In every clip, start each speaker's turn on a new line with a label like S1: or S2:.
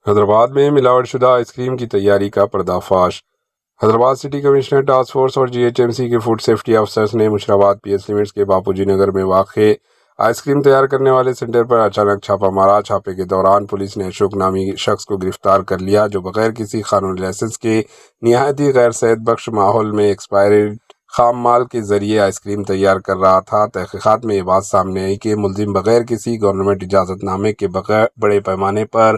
S1: حیدرآباد میں ملاوٹ شدہ آئس کریم کی تیاری کا پردہ فاش۔ Hyderabad city commissioner task force اور جی ایچ ایم سی کے فوڈ سیفٹی افسرز نے مشراباد پی ایس لیمٹس کے باپوجی نگر میں واقع آئس کریم تیار کرنے والے سینٹر پر اچانک چھاپہ مارا۔ چھاپے کے دوران پولیس نے اشوک نامی شخص کو گرفتار کر لیا، جو بغیر کسی قانونی لائسنس کے نہایت ہی غیر صحت بخش ماحول میں ایکسپائرڈ خام مال کے ذریعے آئس کریم تیار کر رہا تھا۔ تحقیقات میں یہ بات سامنے آئی کہ ملزم بغیر کسی گورنمنٹ اجازت نامے کے بڑے پیمانے پر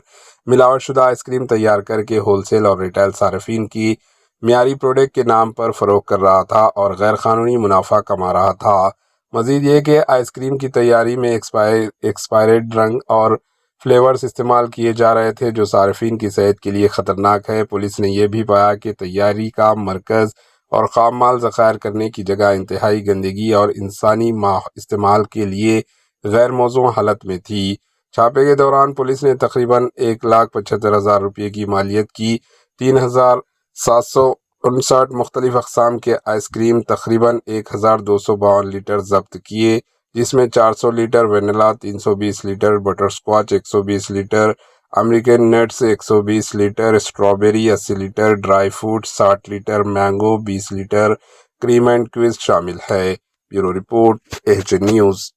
S1: ملاوٹ شدہ آئس کریم تیار کر کے ہول سیل اور ریٹیل صارفین کی معیاری پروڈکٹ کے نام پر فروخت کر رہا تھا اور غیر قانونی منافع کما رہا تھا۔ مزید یہ کہ آئس کریم کی تیاری میں ایکسپائرڈ رنگ اور فلیورز استعمال کیے جا رہے تھے، جو صارفین کی صحت کے لیے خطرناک ہے۔ پولیس نے یہ بھی پایا کہ تیاری کا مرکز اور خام مال ذخائر کرنے کی جگہ انتہائی گندگی اور انسانی استعمال کے لیے غیر موزوں حالت میں تھی۔ چھاپے کے دوران پولیس نے تقریباً 1,75,000 روپے کی مالیت کی 3,759 مختلف اقسام کے آئس کریم تقریباً 1,252 لیٹر ضبط کیے، جس میں 400 litre vanilla, 320 litre butterscotch, 120 litre American nuts, 120 litre strawberry, 80 litre dry fruit, 60 litre mango, 20 litre cream and کوئز شامل ہے۔ Bureau report, H news.